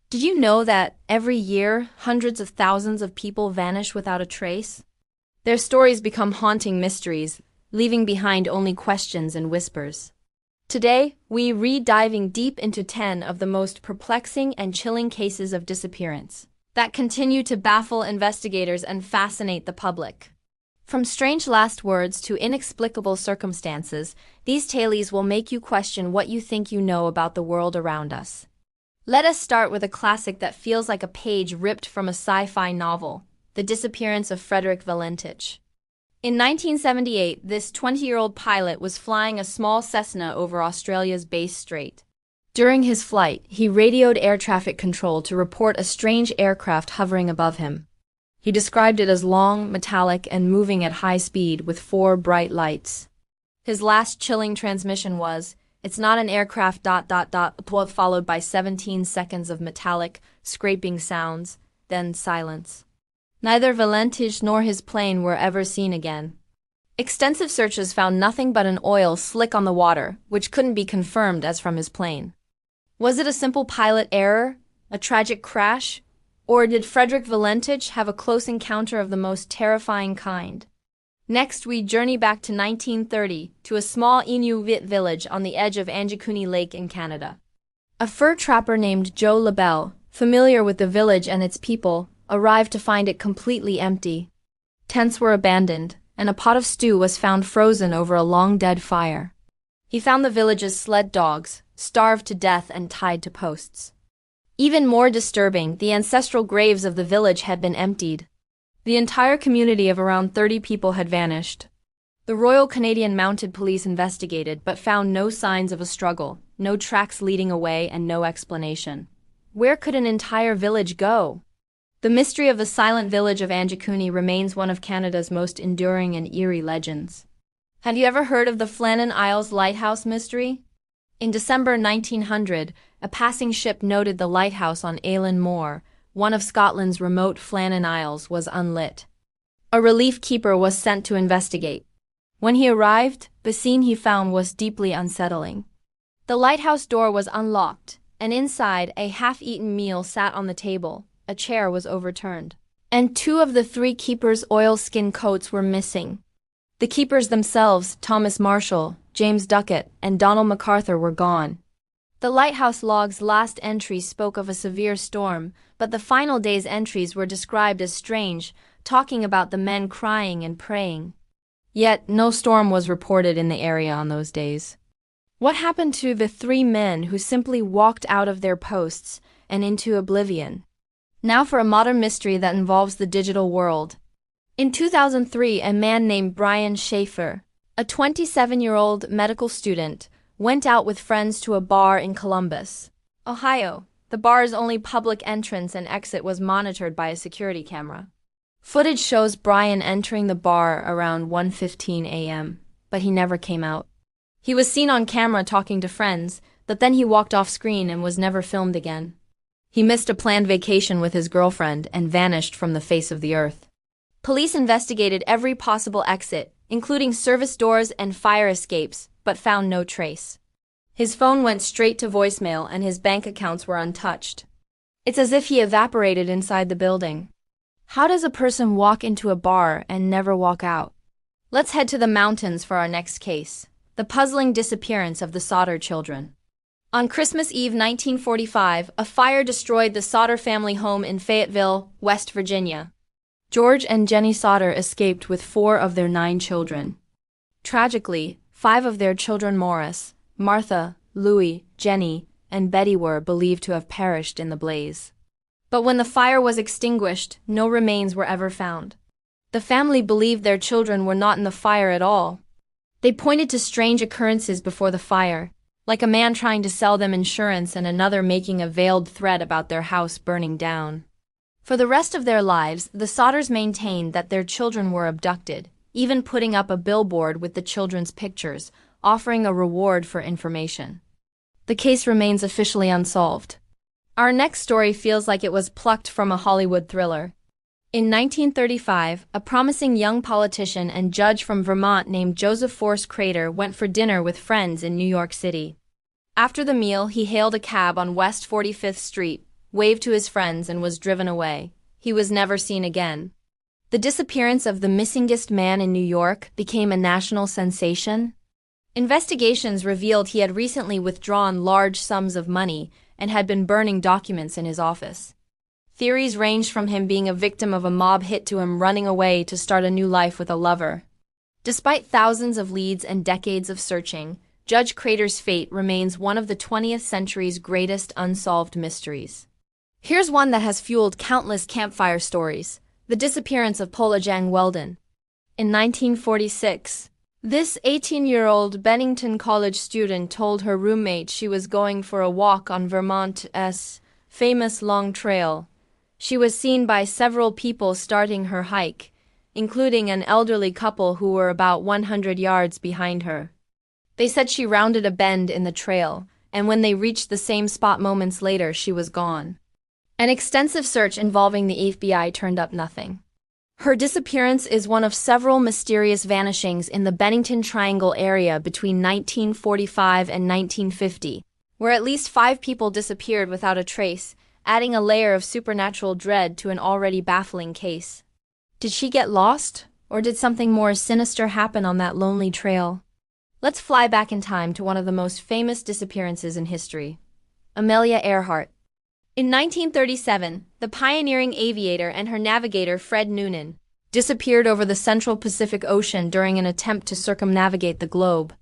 Did you know that every year, hundreds of thousands of people vanish without a trace? Their stories become haunting mysteries, leaving behind only questions and whispers. Today, we diving deep into 10 of the most perplexing and chilling cases of disappearance that continue to baffle investigators and fascinate the public. From strange last words to inexplicable circumstances, these tales will make you question what you think you know about the world around us. Let us start with a classic that feels like a page ripped from a sci-fi novel, The Disappearance of Frederick Valentich. In 1978, this 20-year-old pilot was flying a small Cessna over Australia's Bass Strait. During his flight, he radioed air traffic control to report a strange aircraft hovering above him. He described it as long, metallic, and moving at high speed with 4 bright lights. His last chilling transmission was, "It's not an aircraft ... followed by 17 seconds of metallic, scraping sounds, then silence. Neither Valentich nor his plane were ever seen again. Extensive searches found nothing but an oil slick on the water, which couldn't be confirmed as from his plane. Was it a simple pilot error, a tragic crash, or did Frederick Valentich have a close encounter of the most terrifying kind? Next, we journey back to 1930 to a small Inuit village on the edge of Anjikuni Lake in Canada. A fur trapper named Joe LaBelle, familiar with the village and its people, arrived to find it completely empty. Tents were abandoned, and a pot of stew was found frozen over a long-dead fire. He found the village's sled dogs, starved to death and tied to posts. Even more disturbing, the ancestral graves of the village had been emptied. The entire community of around 30 people had vanished. The Royal Canadian Mounted Police investigated but found no signs of a struggle, no tracks leading away, and no explanation. Where could an entire village go? The mystery of the silent village of Anjikuni remains one of Canada's most enduring and eerie legends. Have you ever heard of the Flannan Isles lighthouse mystery? In December 1900, a passing ship noted the lighthouse on Eilean Moor, one of Scotland's remote Flannan Isles, was unlit. A relief keeper was sent to investigate. When he arrived, the scene he found was deeply unsettling. The lighthouse door was unlocked, and inside, a half-eaten meal sat on the table. A chair was overturned, and 2 of the 3 keepers' oilskin coats were missing. The keepers themselves, Thomas Marshall, James Duckett, and Donald MacArthur, were gone. The lighthouse log's last entry spoke of a severe storm, but the final day's entries were described as strange, talking about the men crying and praying. Yet, no storm was reported in the area on those days. What happened to the 3 men who simply walked out of their posts and into oblivion? Now for a modern mystery that involves the digital world. In 2003, a man named Brian Schaefer, a 27-year-old medical student, went out with friends to a bar in Columbus, Ohio. The bar's only public entrance and exit was monitored by a security camera. Footage shows Brian entering the bar around 1:15 a.m., but he never came out. He was seen on camera talking to friends, but then he walked off screen and was never filmed again. He missed a planned vacation with his girlfriend and vanished from the face of the earth. Police investigated every possible exit, including service doors and fire escapes, but found no trace. His phone went straight to voicemail and his bank accounts were untouched. It's as if he evaporated inside the building. How does a person walk into a bar and never walk out? Let's head to the mountains for our next case, the puzzling disappearance of the Sauter children. On Christmas Eve 1945, a fire destroyed the Sauter family home in Fayetteville, West Virginia. George and Jenny Sauter escaped with 4 of their 9 children. Tragically, 5 of their children, Morris, Martha, Louis, Jenny, and Betty, were believed to have perished in the blaze. But when the fire was extinguished, no remains were ever found. The family believed their children were not in the fire at all. They pointed to strange occurrences before the fire, like a man trying to sell them insurance and another making a veiled threat about their house burning down. For the rest of their lives, the Sauters maintained that their children were abducted, even putting up a billboard with the children's pictures, offering a reward for information. The case remains officially unsolved. Our next story feels like it was plucked from a Hollywood thriller. In 1935, a promising young politician and judge from Vermont named Joseph Force Crater went for dinner with friends in New York City. After the meal, he hailed a cab on West 45th Street, waved to his friends, and was driven away. He was never seen again. The disappearance of the missingest man in New York became a national sensation. Investigations revealed he had recently withdrawn large sums of money and had been burning documents in his office. Theories ranged from him being a victim of a mob hit to him running away to start a new life with a lover. Despite thousands of leads and decades of searching, Judge Crater's fate remains one of the 20th century's greatest unsolved mysteries. Here's one that has fueled countless campfire stories: the disappearance of Paula Jang Weldon. In 1946, this 18-year-old Bennington College student told her roommate she was going for a walk on Vermont's famous Long Trail. She was seen by several people starting her hike, including an elderly couple who were about 100 yards behind her. They said she rounded a bend in the trail, and when they reached the same spot moments later, she was gone. An extensive search involving the FBI turned up nothing. Her disappearance is one of several mysterious vanishings in the Bennington Triangle area between 1945 and 1950, where at least 5 people disappeared without a trace, adding a layer of supernatural dread to an already baffling case. Did she get lost, or did something more sinister happen on that lonely trail? Let's fly back in time to one of the most famous disappearances in history: Amelia Earhart. In 1937, the pioneering aviator and her navigator Fred Noonan disappeared over the central Pacific Ocean during an attempt to circumnavigate the globe.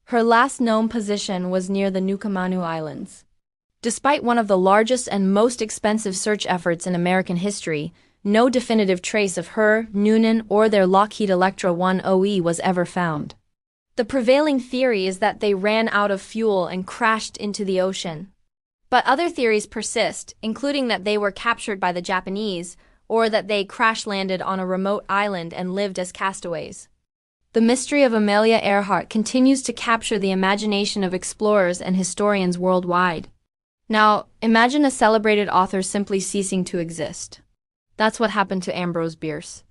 Her last known position was near the Nukamanu Islands. Despite one of the largest and most expensive search efforts in American history, no definitive trace of her, Noonan, or their Lockheed Electra 1OE was ever found. The prevailing theory is that they ran out of fuel and crashed into the ocean. But other theories persist, including that they were captured by the Japanese, or that they crash-landed on a remote island and lived as castaways. The mystery of Amelia Earhart continues to capture the imagination of explorers and historians worldwide. Now, imagine a celebrated author simply ceasing to exist. That's what happened to Ambrose Bierce.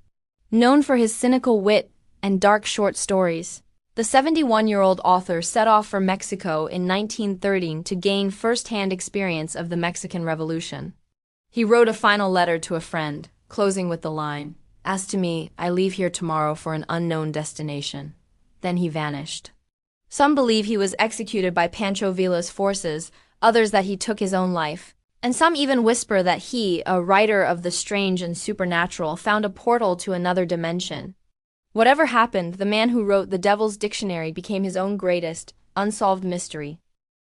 Known for his cynical wit and dark short stories, the 71-year-old author set off for Mexico in 1930 to gain first-hand experience of the Mexican Revolution. He wrote a final letter to a friend, closing with the line, "As to me, I leave here tomorrow for an unknown destination." Then he vanished. Some believe he was executed by Pancho Villa's forces, others that he took his own life, and some even whisper that he, a writer of the strange and supernatural, found a portal to another dimension. Whatever happened, the man who wrote the Devil's Dictionary became his own greatest, unsolved mystery.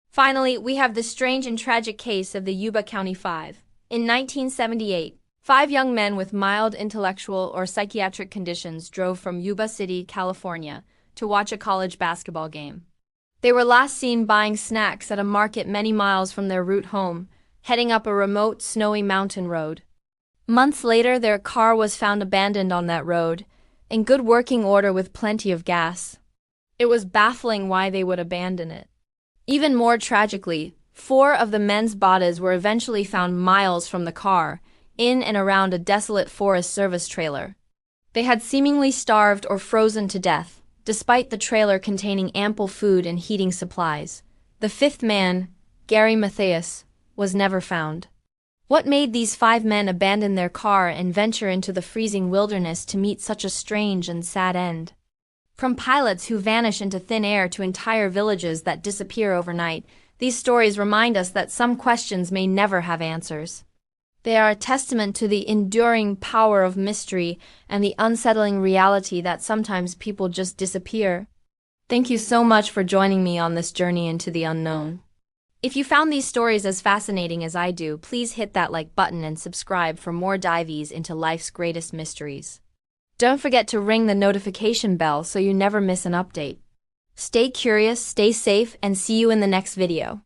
Finally, we have the strange and tragic case of the Yuba County Five. In 1978, 5 young men with mild intellectual or psychiatric conditions drove from Yuba City, California, to watch a college basketball game. They were last seen buying snacks at a market many miles from their route home, heading up a remote, snowy mountain road. Months later, their car was found abandoned on that road, in good working order with plenty of gas. It was baffling why they would abandon it. Even more tragically, 4 of the men's bodies were eventually found miles from the car, in and around a desolate Forest Service trailer. They had seemingly starved or frozen to death, despite the trailer containing ample food and heating supplies. The 5th man, Gary Mathias, was never found. What made these 5 men abandon their car and venture into the freezing wilderness to meet such a strange and sad end? From pilots who vanish into thin air to entire villages that disappear overnight, these stories remind us that some questions may never have answers. They are a testament to the enduring power of mystery and the unsettling reality that sometimes people just disappear. Thank you so much for joining me on this journey into the unknown. If you found these stories as fascinating as I do, please hit that like button and subscribe for more dives into life's greatest mysteries. Don't forget to ring the notification bell so you never miss an update. Stay curious, stay safe, and see you in the next video.